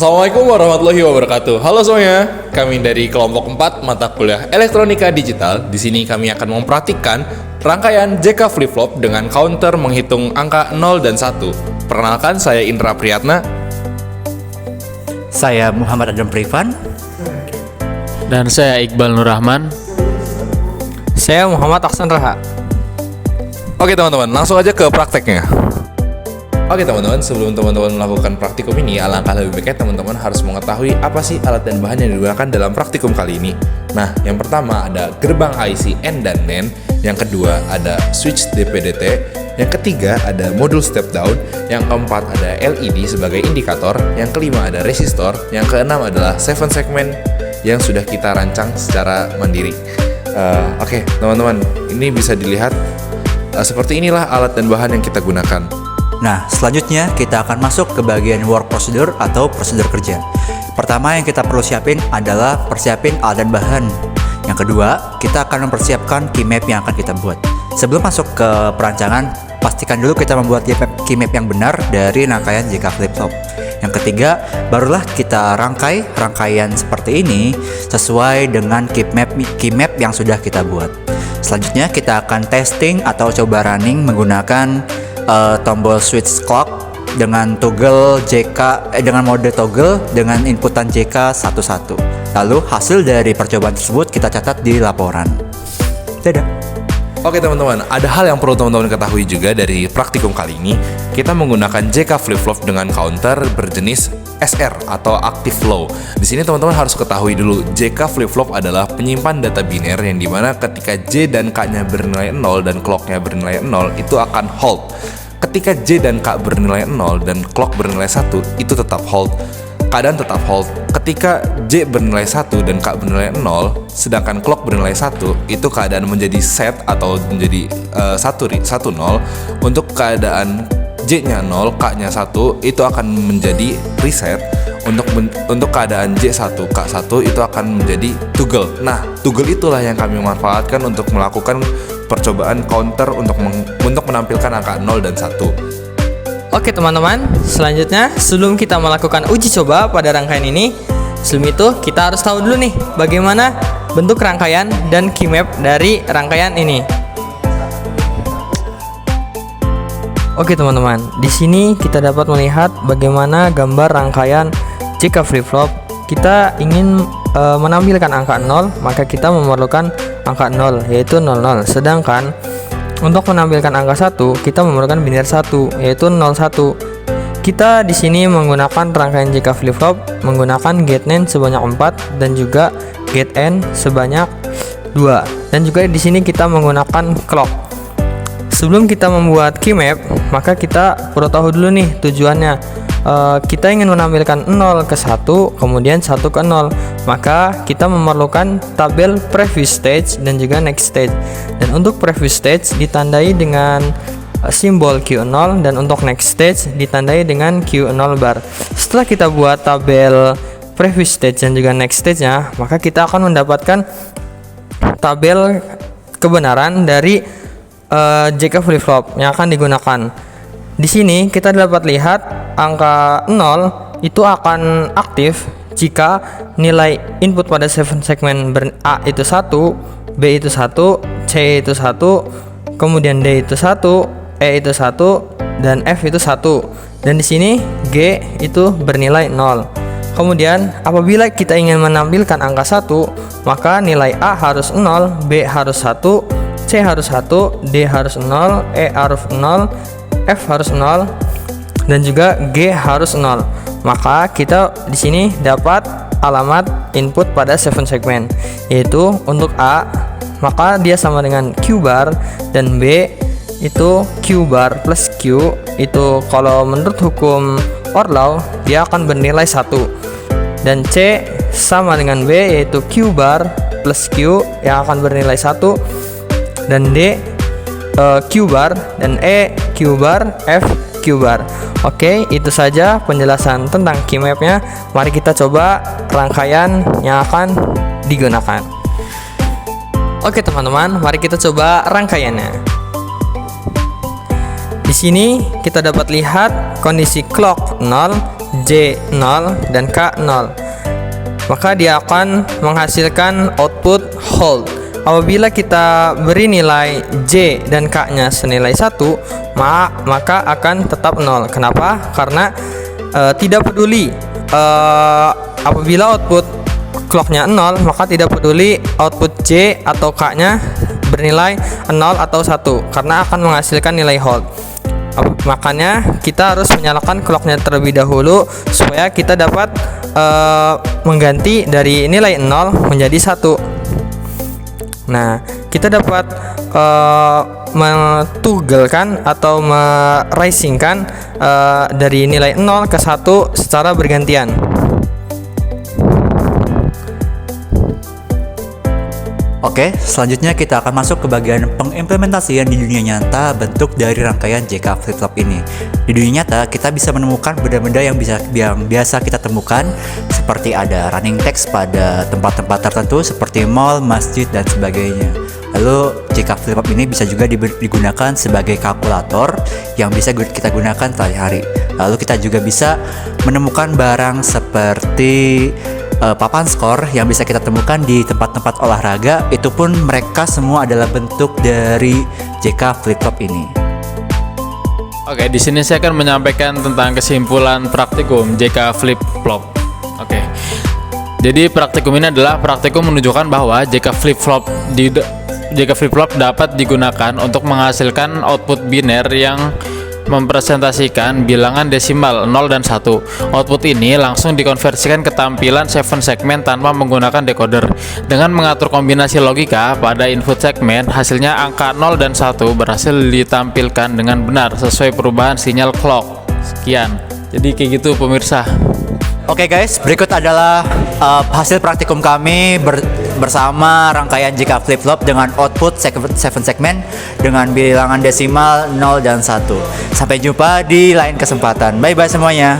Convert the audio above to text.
Assalamualaikum warahmatullahi wabarakatuh. Halo semuanya, kami dari kelompok 4 mata kuliah Elektronika Digital. Di sini kami akan mempraktikkan rangkaian JK flip-flop dengan counter menghitung angka 0 dan 1. Perkenalkan, saya Indra Priyatna. Saya Muhammad Adam Privan. Dan saya Iqbal Nur Rahman. Saya Muhammad Aksan Raha. Oke teman-teman, langsung aja ke prakteknya. Oke teman-teman, sebelum teman-teman melakukan praktikum ini, alangkah lebih baiknya teman-teman harus mengetahui apa sih alat dan bahan yang digunakan dalam praktikum kali ini. Nah, yang pertama ada gerbang IC N dan NAND, yang kedua ada switch DP/DT, yang ketiga ada modul step down, yang keempat ada LED sebagai indikator, yang kelima ada resistor, yang keenam adalah 7 segmen yang sudah kita rancang secara mandiri. Oke teman-teman, ini bisa dilihat seperti inilah alat dan bahan yang kita gunakan. Nah, selanjutnya kita akan masuk ke bagian work procedure atau prosedur kerja. Pertama yang kita perlu siapin adalah persiapin alat dan bahan. Yang kedua, kita akan mempersiapkan key map yang akan kita buat. Sebelum masuk ke perancangan, pastikan dulu kita membuat key map yang benar dari rangkaian JK flip-flop. Yang ketiga, barulah kita rangkaian seperti ini sesuai dengan key map yang sudah kita buat. Selanjutnya kita akan testing atau coba running menggunakan tombol switch clock dengan toggle dengan mode toggle dengan inputan JK 11. Lalu hasil dari percobaan tersebut kita catat di laporan. Dadah. Oke teman-teman, ada hal yang perlu teman-teman ketahui juga dari praktikum kali ini. Kita menggunakan JK flip-flop dengan counter berjenis SR atau active low. Di sini teman-teman harus ketahui dulu, JK flip-flop adalah penyimpan data biner yang dimana ketika J dan K-nya bernilai 0 dan clock-nya bernilai 0 itu akan hold. Ketika J dan K bernilai 0 dan clock bernilai 1 itu tetap hold. Keadaan tetap hold. Ketika J bernilai 1 dan K bernilai 0, sedangkan clock bernilai 1, itu keadaan menjadi set atau menjadi 1 0. Untuk keadaan J-nya 0, K-nya 1, itu akan menjadi reset. Untuk keadaan J1, K1 itu akan menjadi toggle. Nah, toggle itulah yang kami manfaatkan untuk melakukan percobaan counter untuk menampilkan angka 0 dan 1. Oke teman-teman, selanjutnya sebelum kita melakukan uji coba pada rangkaian ini, sebelum itu kita harus tahu dulu nih bagaimana bentuk rangkaian dan key map dari rangkaian ini. Oke teman-teman, di sini kita dapat melihat bagaimana gambar rangkaian JK flip-flop. Kita ingin menampilkan angka 0, maka kita memerlukan angka 0 yaitu 00. Sedangkan untuk menampilkan angka 1, kita memerlukan biner 1 yaitu 01. Kita di sini menggunakan rangkaian JK flip-flop menggunakan gate NAND sebanyak 4 dan juga gate AND sebanyak 2. Dan juga di sini kita menggunakan clock. Sebelum kita membuat key map, maka kita perlu tahu dulu nih tujuannya. Kita ingin menampilkan 0 ke 1, kemudian 1 ke 0, maka kita memerlukan tabel previous stage dan juga next stage. Dan untuk previous stage ditandai dengan simbol Q0 dan untuk next stage ditandai dengan Q0 bar. Setelah kita buat tabel previous stage dan juga next stage-nya, maka kita akan mendapatkan tabel kebenaran dari JK flip-flop yang akan digunakan. Di sini kita dapat lihat angka 0 itu akan aktif jika nilai input pada 7 segmen A itu 1, B itu 1, C itu 1, kemudian D itu 1, E itu 1, dan F itu 1. Dan di sini G itu bernilai 0. Kemudian apabila kita ingin menampilkan angka 1, maka nilai A harus 0, B harus 1, C harus 1, D harus 0, E harus 0, F harus 0, dan juga G harus 0. Maka kita di sini dapat alamat input pada 7 segmen, yaitu untuk A maka dia sama dengan Q bar, dan B itu Q bar plus Q itu kalau menurut hukum OR law dia akan bernilai 1, dan C sama dengan B yaitu Q bar plus Q yang akan bernilai 1, dan D Q bar, dan E Q bar, F Q bar. Oke, itu saja penjelasan tentang key mapnya. Mari kita coba rangkaian yang akan digunakan. Oke teman-teman, mari kita coba rangkaiannya. Di sini kita dapat lihat kondisi clock 0, J 0 dan K 0. Maka dia akan menghasilkan output hold. Apabila kita beri nilai J dan K-nya senilai 1, maka akan tetap 0. Kenapa? Karena tidak peduli apabila output clocknya 0, maka tidak peduli output J atau K-nya bernilai 0 atau 1, karena akan menghasilkan nilai hold. Makanya kita harus menyalakan clocknya terlebih dahulu supaya kita dapat mengganti dari nilai 0 menjadi 1. Nah, kita dapat mentuggelkan atau merisingkan dari nilai 0 ke 1 secara bergantian. Oke, selanjutnya kita akan masuk ke bagian pengimplementasian di dunia nyata bentuk dari rangkaian JK flip-flop ini. Di dunia nyata, kita bisa menemukan benda-benda yang biasa kita temukan, seperti ada running text pada tempat-tempat tertentu seperti mall, masjid, dan sebagainya. Lalu JK flip-flop ini bisa juga digunakan sebagai kalkulator yang bisa kita gunakan sehari-hari. Lalu kita juga bisa menemukan barang seperti papan skor yang bisa kita temukan di tempat-tempat olahraga. Itu pun mereka semua adalah bentuk dari JK flip-flop ini. Oke, di sini saya akan menyampaikan tentang kesimpulan praktikum JK flip-flop. Oke. Jadi praktikum ini adalah praktikum menunjukkan bahwa JK flip-flop dapat digunakan untuk menghasilkan output biner yang mempresentasikan bilangan desimal 0 dan 1. Output ini langsung dikonversikan ke tampilan 7 segmen tanpa menggunakan decoder. Dengan mengatur kombinasi logika pada input segmen, hasilnya angka 0 dan 1 berhasil ditampilkan dengan benar sesuai perubahan sinyal clock. Sekian. Jadi kayak gitu pemirsa. Oke guys, berikut adalah hasil praktikum kami bersama rangkaian JK flip-flop dengan output 7 segmen dengan bilangan desimal 0 dan 1. Sampai jumpa di lain kesempatan. Bye-bye semuanya.